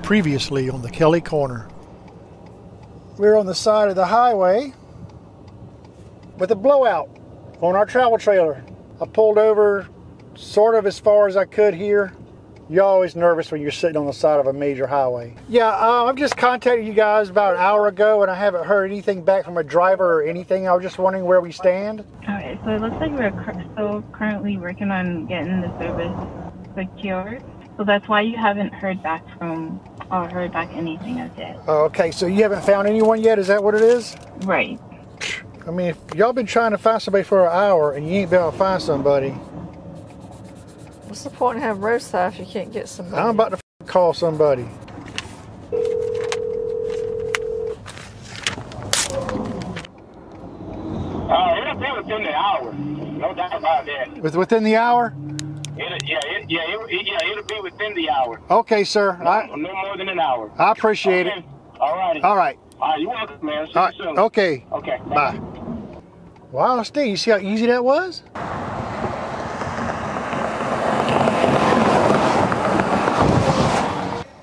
Previously on the Kelly Corner. We're on the side of the highway with a blowout on our travel trailer. I pulled over sort of as far as I could here. You're always nervous when you're sitting on the side of a major highway. Yeah, I've just contacted you guys about an hour ago and I haven't heard anything back from a driver or anything. I was just wondering where we stand. Alright, so it looks like we're still currently working on getting the service secured. So that's why you haven't heard back from or heard back anything as yet. Okay, so you haven't found anyone yet? Is that what it is? Right. I mean, if y'all been trying to find somebody for an hour and you ain't been able to find somebody. What's the point in having roadside if you can't get somebody? I'm about to call somebody. It'll be within the hour. No doubt about that. Within the hour? It'll be within the hour. Okay, sir. No more than an hour. I appreciate it. All righty. All right. All right, you're welcome, man. See All you right. soon. Okay. Okay. Bye. Wow, Steve, you see how easy that was?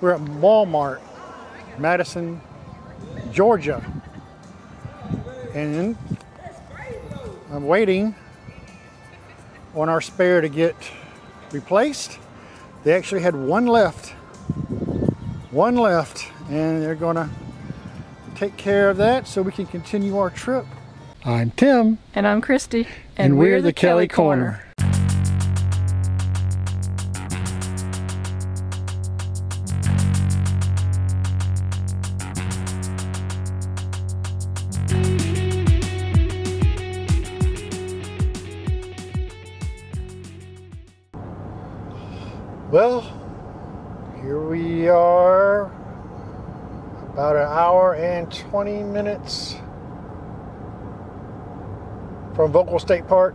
We're at Walmart, Madison, Georgia. And I'm waiting on our spare to get replaced. They actually had one left, and they're gonna take care of that so we can continue our trip. I'm Tim. And I'm Christy. And we're the Kelly Corner. Well, here we are, about an hour and 20 minutes from Vogel State Park.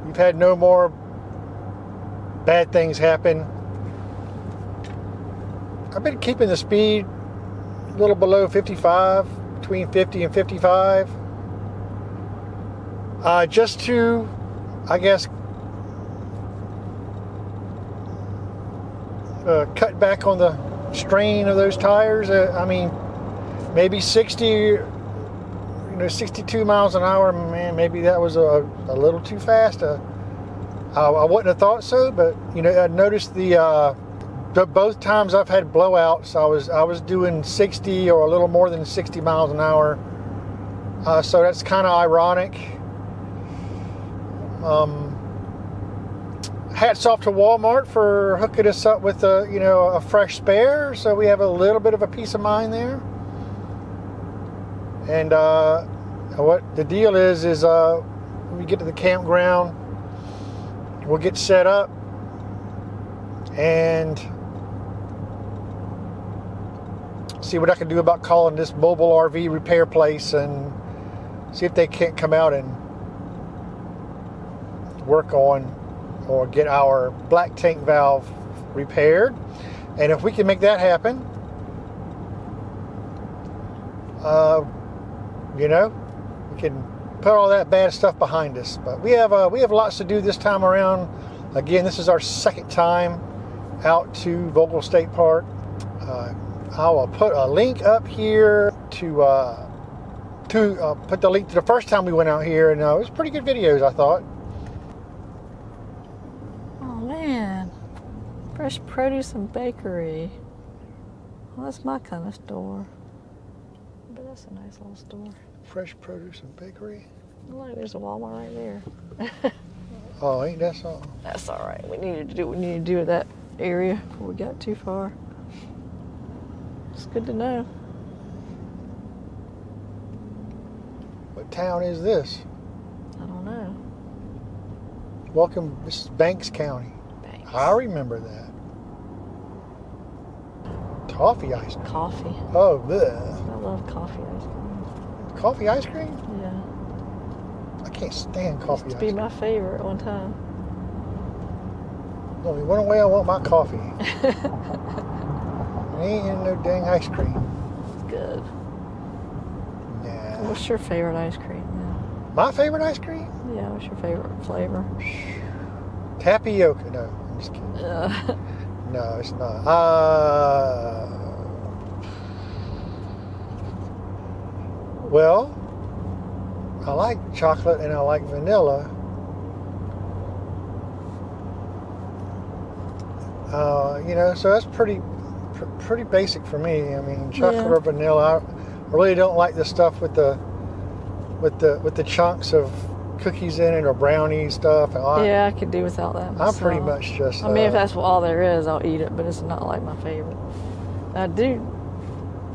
We've had no more bad things happen. I've been keeping the speed a little below 55, between 50 and 55. Just to, I guess, cut back on the strain of those tires. I mean, maybe 62 miles an hour, man, maybe that was a little too fast. I wouldn't have thought so, but I noticed the both times I've had blowouts, I was doing 60 or a little more than 60 miles an hour. So that's kind of ironic. Hats off to Walmart for hooking us up with a fresh spare, so we have a little bit of a peace of mind there. And what the deal is when we get to the campground, we'll get set up and see what I can do about calling this mobile RV repair place and see if they can't come out and work on or get our black tank valve repaired. And if we can make that happen, we can put all that bad stuff behind us. But we have lots to do this time around. Again, this is our second time out to Vogel State Park. I will put a link up here to put the link to the first time we went out here, and it was pretty good videos, I thought. Man, fresh produce and bakery. Well, that's my kind of store. But that's a nice little store. Fresh produce and bakery. Look, there's a Walmart right there. Oh, ain't that something? That's all right. We needed to do what we needed to do with that area before we got too far. It's good to know. What town is this? I don't know. Welcome, this is Banks County. I remember that. Toffee ice cream. Coffee. Oh, bleh. I love coffee ice cream. Coffee ice cream? Yeah. I can't stand coffee Used ice to be cream. my favorite at one time. Only one way I want my coffee. Ain't in no dang ice cream. Good. Nah. What's your favorite ice cream now? My favorite ice cream? Yeah, what's your favorite flavor? Tapioca. No, I'm just kidding. No, it's not. Well, I like chocolate and I like vanilla. You know, so that's pretty basic for me. I mean, chocolate or vanilla. I really don't like the stuff with the chunks of cookies in it or brownie stuff. Yeah, I could do without that myself. I'm pretty much just... I mean, if that's all there is, I'll eat it, but it's not like my favorite. I do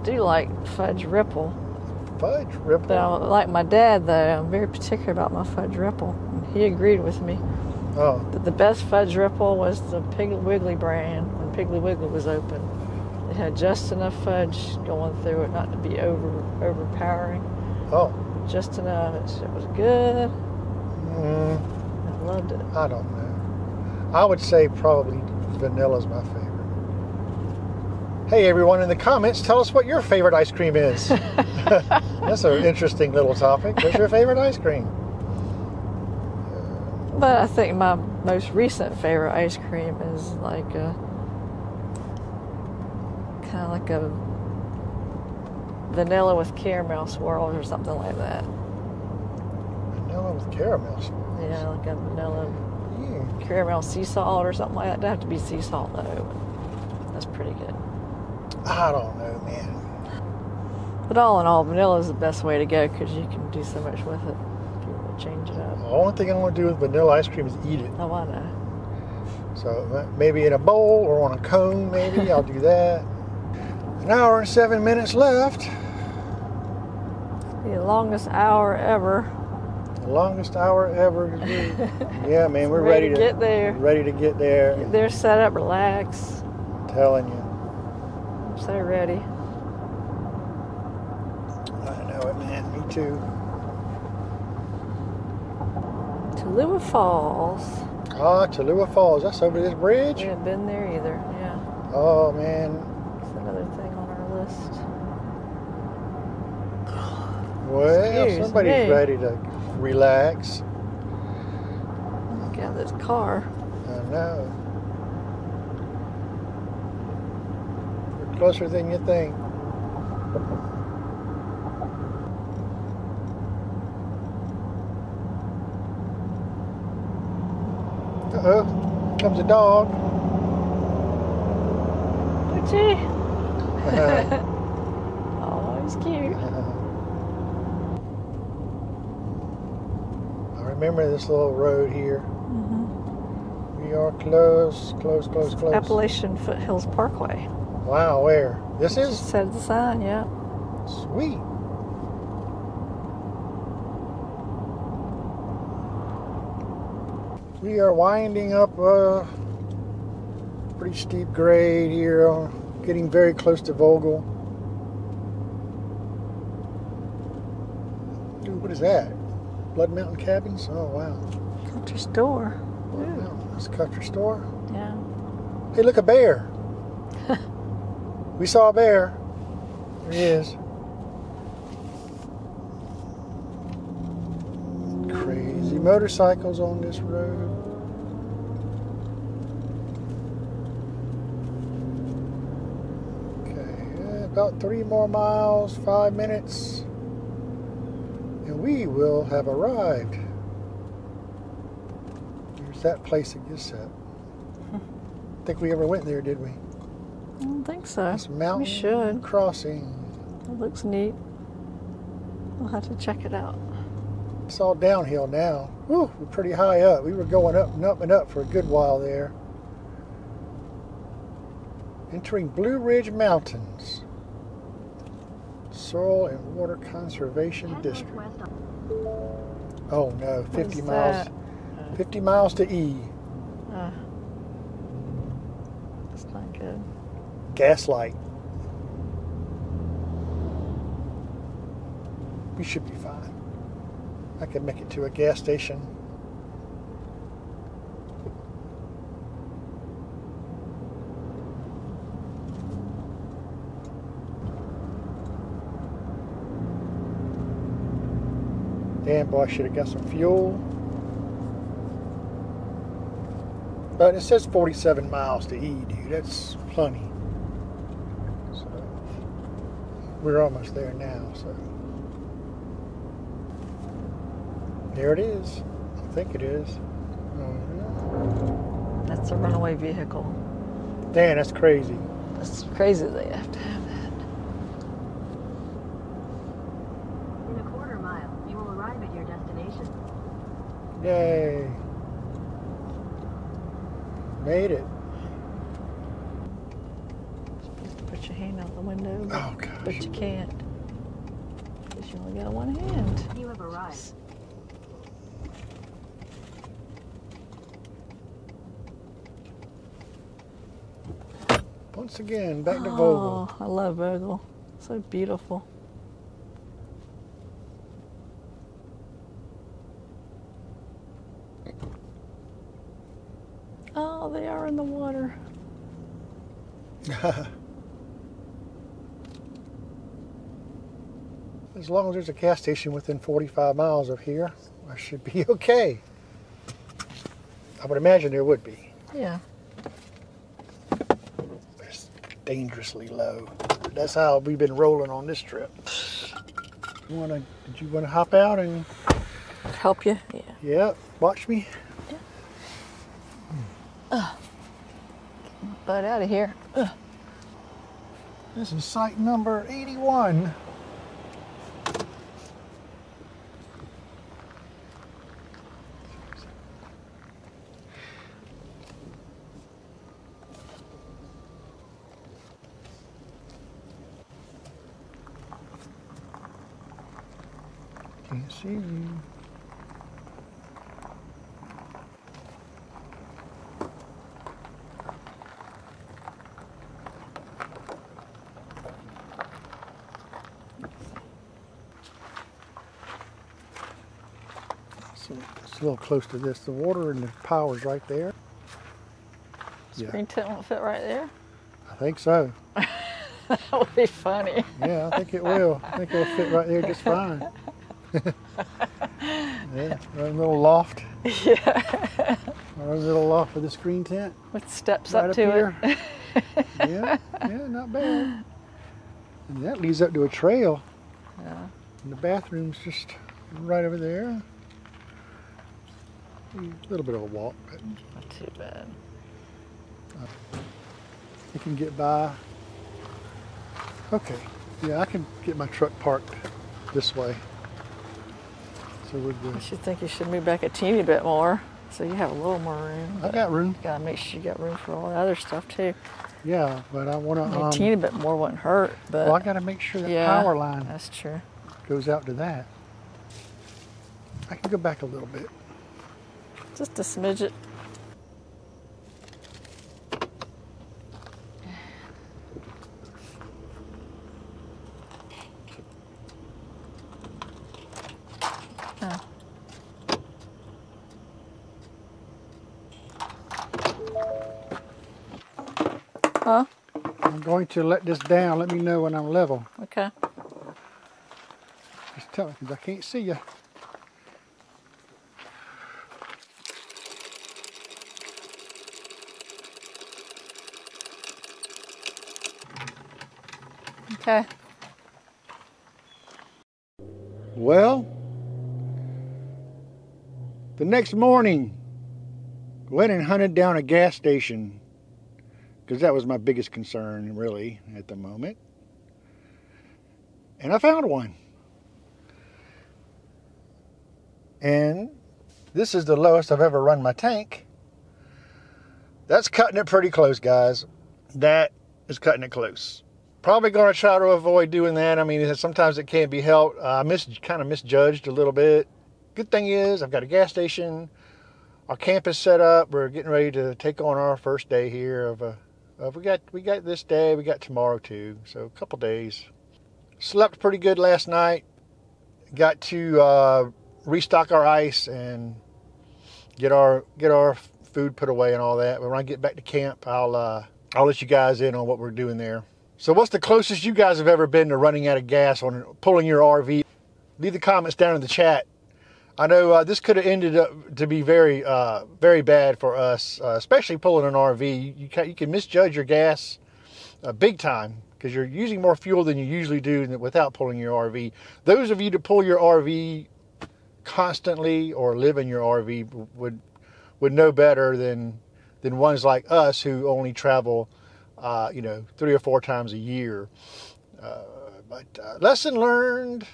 like fudge ripple. Fudge ripple? But like my dad, though, I'm very particular about my fudge ripple. And he agreed with me. Oh. But the best fudge ripple was the Piggly Wiggly brand when Piggly Wiggly was open. It had just enough fudge going through it, not to be overpowering. Oh. Just enough. It was good. I loved it. I don't know. I would say probably vanilla's my favorite. Hey, everyone in the comments, tell us what your favorite ice cream is. That's an interesting little topic. What's your favorite ice cream? But I think my most recent favorite ice cream is like a kind of like a vanilla with caramel swirls or something like that. Vanilla with caramel swirls? Yeah, like a vanilla caramel sea salt or something like that. It doesn't have to be sea salt though. But that's pretty good. I don't know, man. But all in all, vanilla is the best way to go because you can do so much with it if you want to change it up. The only thing I want to do with vanilla ice cream is eat it. Oh, I know. So maybe in a bowl or on a cone, maybe I'll do that. An hour and 7 minutes left. The longest hour ever. The longest hour ever. Yeah, man, we're ready to get there. Ready to get there. Get there, set up, relax. I'm telling you. I'm so ready. I know it, man. Me too. Tallulah Falls. Ah, Tallulah Falls. That's over this bridge? We haven't been there either, yeah. Oh, man. It's another thing on our list. Well, somebody's ready to relax. Get out of this car. I know. We're closer than you think. Uh-oh. Comes a dog. Gucci. Oh, he's cute. I remember this little road here. We are close. Appalachian Foothills Parkway. Wow, where? This is? Just said the sign, yeah. Sweet. We are winding up a pretty steep grade here, getting very close to Vogel. Ooh, what is that? Blood Mountain Cabins? Oh, wow. Country store. Blood Mountain. That's a country store? Yeah. Hey, look, a bear. We saw a bear. There he is. Crazy motorcycles on this road. Okay, about 3 more miles, 5 minutes, and we will have arrived. Here's that place that you said. I think we ever went there, did we? I don't think so. It's Mountain We should. Crossing. It looks neat. We'll have to check it out. It's all downhill now. Whew, we're pretty high up. We were going up and up and up for a good while there. Entering Blue Ridge Mountains. Soil and Water Conservation District. Oh no, 50 miles. 50 miles to E. That's not good. Gaslight. We should be fine. I could make it to a gas station. Damn, boy, I should have got some fuel. But it says 47 miles to ED. That's plenty. So we're almost there now. So there it is. I think it is. That's a runaway vehicle. Damn, that's crazy. That's crazy they have to have that. In a quarter mile, you will arrive at your destination. Yay. Made it. Supposed to put your hand out the window, Oh, gosh. but you can't. Because you only got one hand. You have arrived. Once again, back to Vogel. Oh, I love Vogel. So beautiful. Oh, they are in the water. As long as there's a gas station within 45 miles of here, I should be okay. I would imagine there would be. Yeah. It's dangerously low. That's how we've been rolling on this trip. Did you want to hop out and Help you? Yeah. yeah, watch me? Butt out of here. This is site number 81. Can't see you. So it's a little close to this. The water and the power's right there. Yeah, Screen tent won't fit right there. I think so. That would be funny. Yeah, I think it will. I think it'll fit right there just fine. Yeah, right little loft. Yeah. Right little loft for the screen tent. With steps Right up up to here. it. Yeah, not bad. And that leads up to a trail. Yeah. And the bathroom's just right over there. A little bit of a walk, but Not too bad. you can get by. Okay, yeah, I can get my truck parked this way. So we're good. I should think you should move back a teeny bit more so you have a little more room. I got room. You gotta make sure you got room for all the other stuff too. Yeah, but I want I mean, a to. teeny bit more wouldn't hurt, but Well, I got to make sure that yeah, power line that's true. goes out to that. I can go back a little bit. Just a smidget. Oh. Huh? I'm going to let this down. Let me know when I'm level. Okay. Just tell me, because I can't see you. Okay. Well, the next morning, went and hunted down a gas station, because that was my biggest concern, really, at the moment. And I found one. And this is the lowest I've ever run my tank. That's cutting it pretty close, guys. That is cutting it close. Probably going to try to avoid doing that. I mean, sometimes it can't be helped. I kind of misjudged a little bit. Good thing is, I've got a gas station. Our camp is set up. We're getting ready to take on our first day here. We got this day. We got tomorrow too. So a couple days. Slept pretty good last night. Got to restock our ice and get our food put away and all that. But when I get back to camp, I'll let you guys in on what we're doing there. So what's the closest you guys have ever been to running out of gas on pulling your RV? Leave the comments down in the chat. I know this could have ended up to be very, very bad for us, especially pulling an RV. You can misjudge your gas big time because you're using more fuel than you usually do without pulling your RV. Those of you that pull your RV constantly or live in your RV would know better than ones like us who only travel, 3 or 4 times a year. But lesson learned.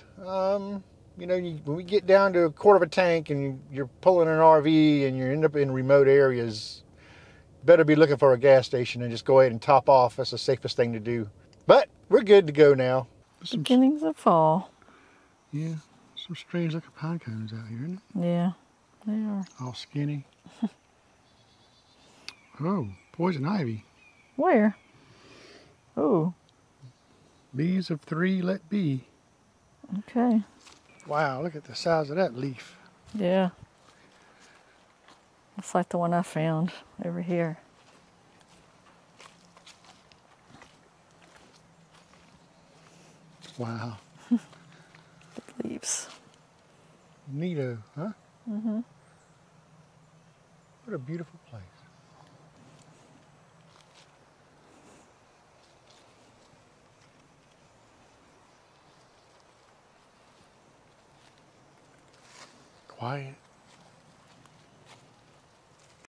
When we get down to a quarter of a tank and you're pulling an RV and you end up in remote areas, better be looking for a gas station and just go ahead and top off. That's the safest thing to do. But we're good to go now. Beginnings of fall. Yeah, some strange looking pine cones out here, isn't it? Yeah, they are. All skinny. Oh, poison ivy. Where? Oh. Bees of 3 let be. Okay. Wow, look at the size of that leaf. Yeah. It's like the one I found over here. Wow. The leaves. Neato, huh? Mm-hmm. What a beautiful place. Quiet.